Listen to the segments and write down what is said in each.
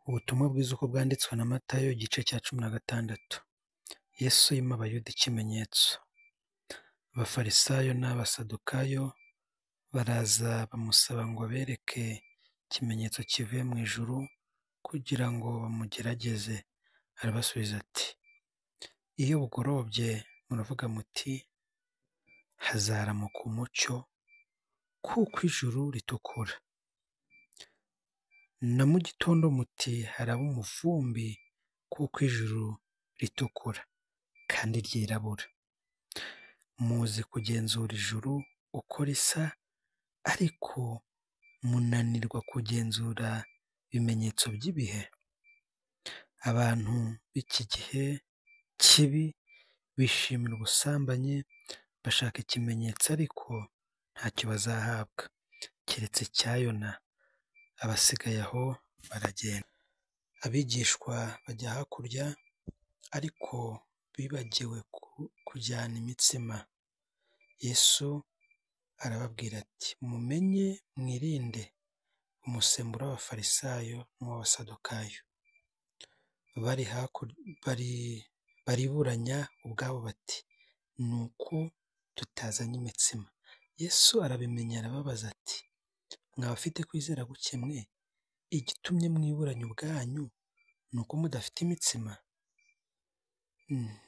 Ubutumwa bwiza uko bwanditswe na Matayo igice cya 16. Yesu yima Abayuda ikimenyetso. Abafarisayo n'abasadukayo baraza bamusaba ngo abereke ikimenyetso kivuye mu ijuru kugira ngo bamugerageze. Arabasubiza ati, iyo bugorobye muravuga muti hazaramuka umucyo kuko ijuru ritukura, na mu gitondo muti haraba umuvumbi kuko ijuru ritukura kandi ryirabura. Muzi kugenzura ijuru uko risa, ariko munanirwa kugenzura ibimenyetso by'ibihe. Abantu b'iki gihe kibi bishimira ubusambanyi, bashaka ikimenyetso ariko ntacyo bazahabwa keretse icya Yona. Abasigaye aho baragenda. Abigishwa bajya hakurya, ariko bibagiwe kujyana imitsima. Yesu arababwira ati, mumenye mwirinde umusemburo w'abafarisayo n'uw'abasadukayo. Bariburanya ubwabo bati, ni uko tutazanye imitsima. Yesu arabimenya arababaza ati, mwabafite kwizera guke mwe? Igitumye mwiburanya ubwanyu ni uko mudafite imitsima?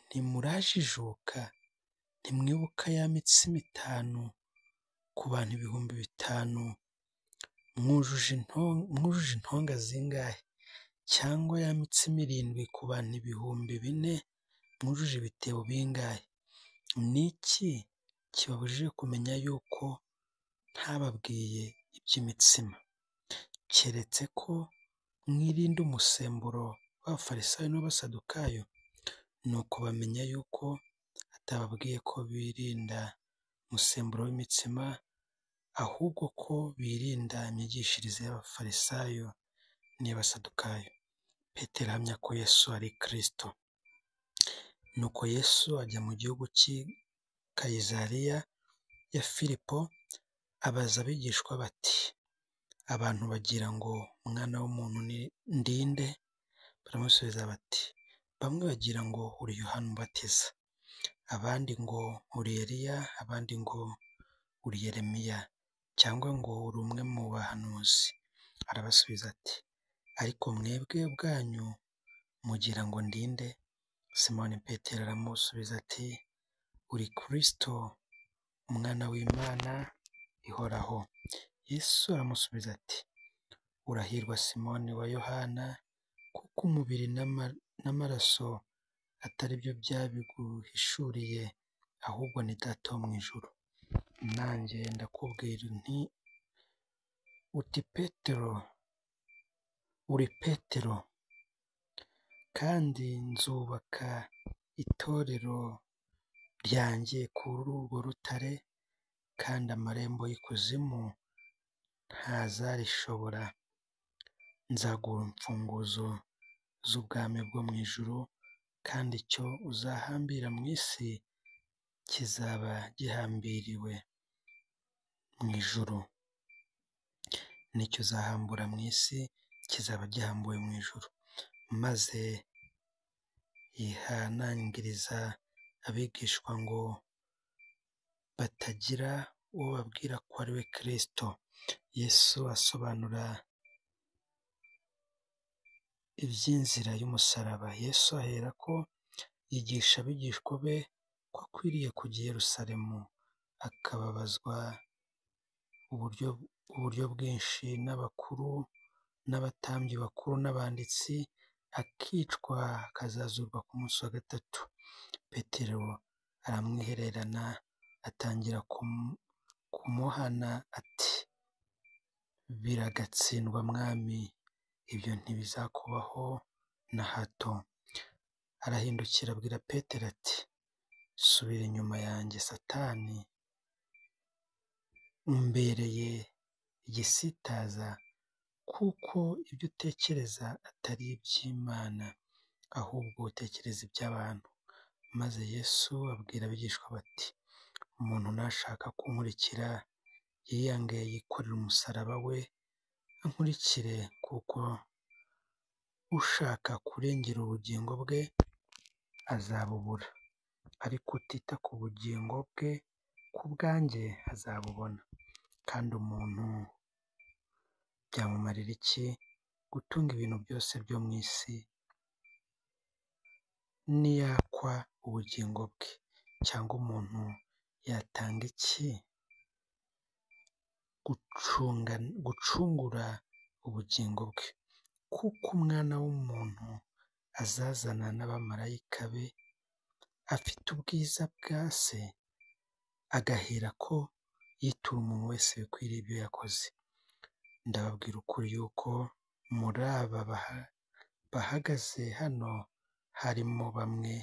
Ntimurajijuka? Ntimwibuka ya mitsima 5 ku bantu 5,000 mwujuje intonga zingahe? Cyangwa ya mitsima 7 ku bantu 4,000 mwujuje ibitebo bingahe? Ni iki kibabujije kumenya yuko ntababwiye iby'imitsima? Keretse ko mwirinda umusemburo w'abafarisayo n'abasadukayo. Ni uko bamenya yuko atababwiye ko birinda umusemburo w'imitsima, ahubwo ko birinda imyigishirize y'abafarisayo n'iy'abasadukayo. Petero ahamya ko Yesu ari Kristo. Nuko Yesu ajya mu gihugu cy'i Kayisariya ya Filipo, abaza abigishwa bati, abantu bagira ngo umwana w'umuntu ndi nde? Baramusubiza bati, bamwe bagira ngo uri Yohana Umubatiza, abandi ngo uri Eliya, abandi ngo uri Yeremiya, cyangwa ngo uri umwe mu bahanuzi. Arabasubiza ati, ariko mwebwe ubwanyu mugira ngo ndi nde? Simoni Petero aramusubiza ati, uri Kristo, umwana w'Imana ihoraho. Yesu aramusubiza ati, urahirwa Simoni wa Yohana, kuko umubiri n'amaraso atari byo byabiguhishuriye, ahubwo ni Data wo mu ijuru. Nanjye ndakubwira nti, uri Petero, kandi nzubaka itorero ryanjye kuri urwo rutare, kandi amarembo y'ikuzimu ntazarishobora. Nzaguha imfunguzo z'ubwami bwo mu ijuru, kandi icyo uzahambira mu isi kizaba gihambiriwe mu ijuru, n'icyo uzahambura mu isi kizaba gihambuwe mu ijuru. Maze yihanangiriza abigishwa ngo batagira uwo babwira ko ari we Kristo. Yesu asobanura iby'inzira y'umusaraba. Yesu aherako yigisha abigishwa be ko akwiriye kujya i Yerusalemu, akababazwa uburyo bwinshi n'abakuru n'abatambyi bakuru n'abanditsi, akicwa, akazazurwa ku munsi wa 3. Petero aramwihererana, atangira kumuhana ati, biragatsindwa mwami, ibyo ntibizakubaho na hato. Arahindukira abwira Petero ati, subira inyuma yanjye Satani, umbereye igisitaza, kuko ibyo utekereza atari iby'Imana, ahubwo utekereza iby'abantu. Maze Yesu abwira abigishwa bati, umuntu nashaka kunkurikira yiyange yikorere umusaraba we ankurikire, kuko ushaka kurengera ubugingo bwe azabubura, ariko utita ku bugingo bwe ku bwanjye azabubona. Kandi umuntu byamumarira iki gutunga ibintu byose byo mu isi niyakwa ubugingo bwe? Cyangwa umuntu yatanga iki gucungura ubugingo bwe? Kuko umwana w'umuntu azazana n'abamarayika be afite ubwiza bwa se, agaherako yitura umuntu wese bikwiriye ibyo yakoze. Ndababwira ukuri yuko muri aba bahagaze hano harimo bamwe